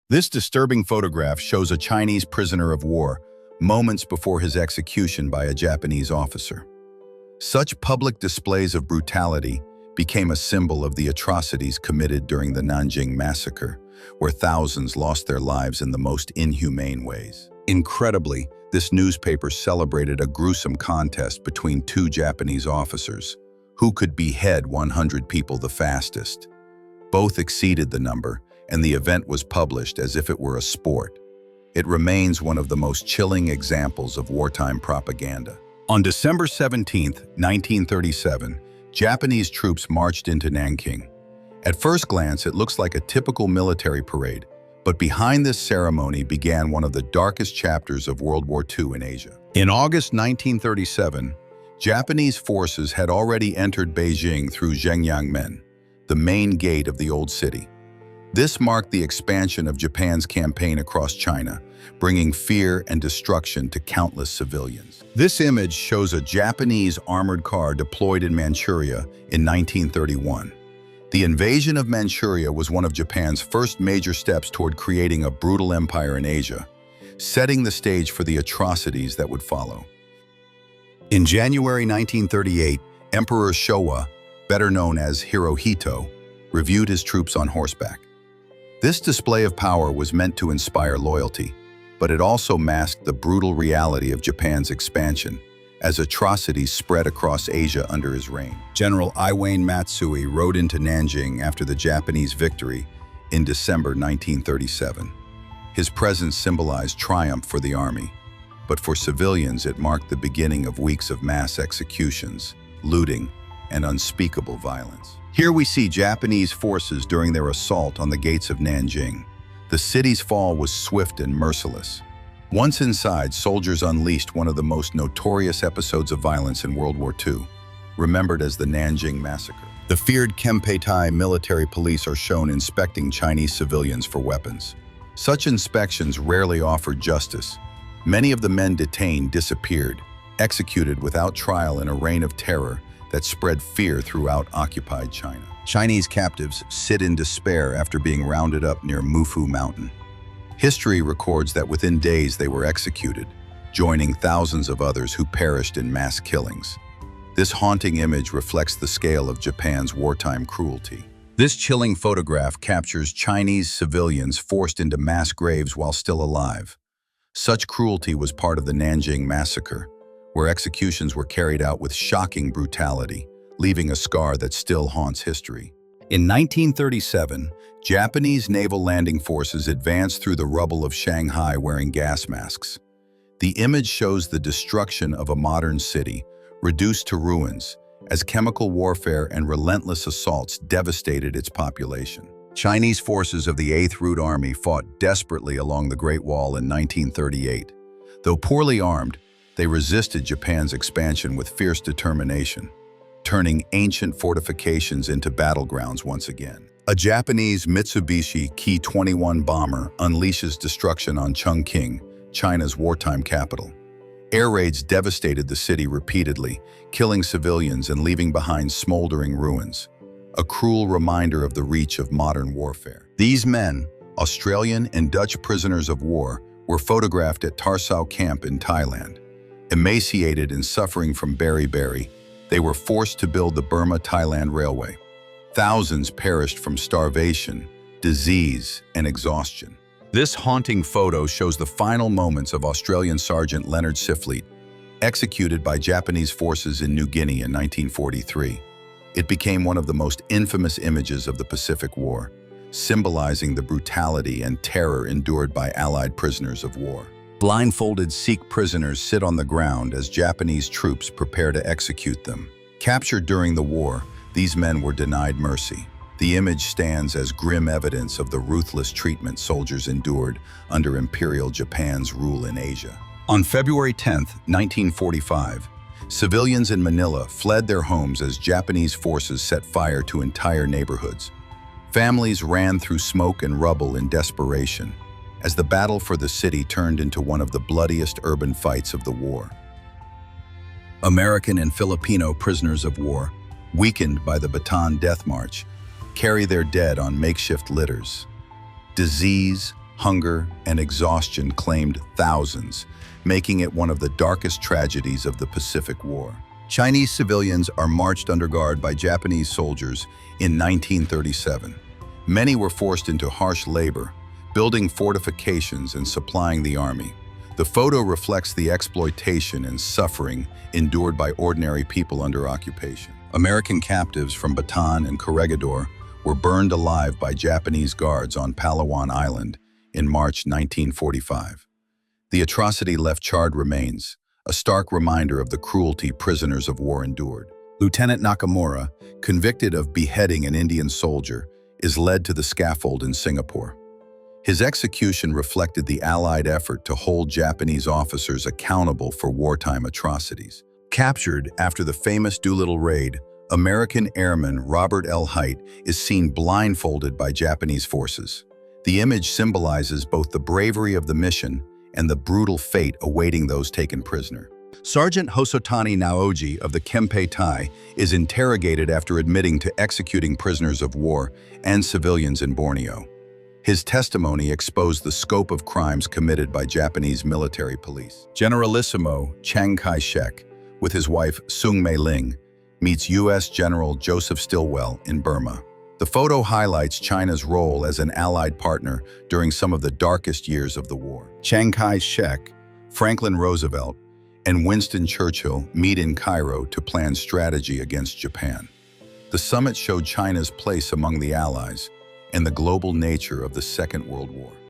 This disturbing photograph shows a Chinese prisoner of war moments before his execution by a Japanese officer. Such public displays of brutality became a symbol of the atrocities committed during the Nanjing Massacre, where thousands lost their lives in the most inhumane ways. Incredibly, this newspaper celebrated a gruesome contest between two Japanese officers, who could behead 100 people the fastest. Both exceeded the number, and the event was published as if it were a sport. It remains one of the most chilling examples of wartime propaganda. On December 17, 1937, Japanese troops marched into Nanking. At first glance, it looks like a typical military parade, but behind this ceremony began one of the darkest chapters of World War II in Asia. In August 1937, Japanese forces had already entered Beijing through Zhengyangmen, the main gate of the old city. This marked the expansion of Japan's campaign across China, bringing fear and destruction to countless civilians. This image shows a Japanese armored car deployed in Manchuria in 1931. The invasion of Manchuria was one of Japan's first major steps toward creating a brutal empire in Asia, setting the stage for the atrocities that would follow. In January 1938, Emperor Showa, better known as Hirohito, reviewed his troops on horseback. This display of power was meant to inspire loyalty, but it also masked the brutal reality of Japan's expansion, as atrocities spread across Asia under his reign. General Iwane Matsui rode into Nanjing after the Japanese victory in December 1937. His presence symbolized triumph for the army, but for civilians it marked the beginning of weeks of mass executions, looting, and unspeakable violence. Here we see Japanese forces during their assault on the gates of Nanjing. The city's fall was swift and merciless. Once inside, soldiers unleashed one of the most notorious episodes of violence in World War II, remembered as the Nanjing Massacre. The feared Kempeitai military police are shown inspecting Chinese civilians for weapons. Such inspections rarely offered justice. Many of the men detained disappeared, executed without trial in a reign of terror that spread fear throughout occupied China. Chinese captives sit in despair after being rounded up near Mufu Mountain. History records that within days they were executed, joining thousands of others who perished in mass killings. This haunting image reflects the scale of Japan's wartime cruelty. This chilling photograph captures Chinese civilians forced into mass graves while still alive. Such cruelty was part of the Nanjing Massacre, where executions were carried out with shocking brutality, leaving a scar that still haunts history. In 1937, Japanese naval landing forces advanced through the rubble of Shanghai wearing gas masks. The image shows the destruction of a modern city, reduced to ruins, as chemical warfare and relentless assaults devastated its population. Chinese forces of the 8th Route Army fought desperately along the Great Wall in 1938. Though poorly armed, they resisted Japan's expansion with fierce determination, turning ancient fortifications into battlegrounds once again. A Japanese Mitsubishi Ki-21 bomber unleashes destruction on Chongqing, China's wartime capital. Air raids devastated the city repeatedly, killing civilians and leaving behind smoldering ruins, a cruel reminder of the reach of modern warfare. These men, Australian and Dutch prisoners of war, were photographed at Tarsao Camp in Thailand. Emaciated and suffering from beriberi, they were forced to build the Burma-Thailand Railway. Thousands perished from starvation, disease, and exhaustion. This haunting photo shows the final moments of Australian Sergeant Leonard Siflete, executed by Japanese forces in New Guinea in 1943. It became one of the most infamous images of the Pacific War, symbolizing the brutality and terror endured by Allied prisoners of war. Blindfolded Sikh prisoners sit on the ground as Japanese troops prepare to execute them. Captured during the war, these men were denied mercy. The image stands as grim evidence of the ruthless treatment soldiers endured under Imperial Japan's rule in Asia. On February 10, 1945, civilians in Manila fled their homes as Japanese forces set fire to entire neighborhoods. Families ran through smoke and rubble in desperation, as the battle for the city turned into one of the bloodiest urban fights of the war. American and Filipino prisoners of war, weakened by the Bataan Death March, carry their dead on makeshift litters. Disease, hunger, and exhaustion claimed thousands, making it one of the darkest tragedies of the Pacific War. Chinese civilians are marched under guard by Japanese soldiers in 1937. Many were forced into harsh labor, building fortifications and supplying the army. The photo reflects the exploitation and suffering endured by ordinary people under occupation. American captives from Bataan and Corregidor were burned alive by Japanese guards on Palawan Island in March 1945. The atrocity left charred remains, a stark reminder of the cruelty prisoners of war endured. Lieutenant Nakamura, convicted of beheading an Indian soldier, is led to the scaffold in Singapore. His execution reflected the Allied effort to hold Japanese officers accountable for wartime atrocities. Captured after the famous Doolittle raid, American airman Robert L. Hite is seen blindfolded by Japanese forces. The image symbolizes both the bravery of the mission and the brutal fate awaiting those taken prisoner. Sergeant Hosotani Naoji of the Kempe Tai is interrogated after admitting to executing prisoners of war and civilians in Borneo. His testimony exposed the scope of crimes committed by Japanese military police. Generalissimo Chiang Kai-shek, with his wife Sung Mei-ling, meets U.S. General Joseph Stilwell in Burma. The photo highlights China's role as an allied partner during some of the darkest years of the war. Chiang Kai-shek, Franklin Roosevelt, and Winston Churchill meet in Cairo to plan strategy against Japan. The summit showed China's place among the Allies and the global nature of the Second World War.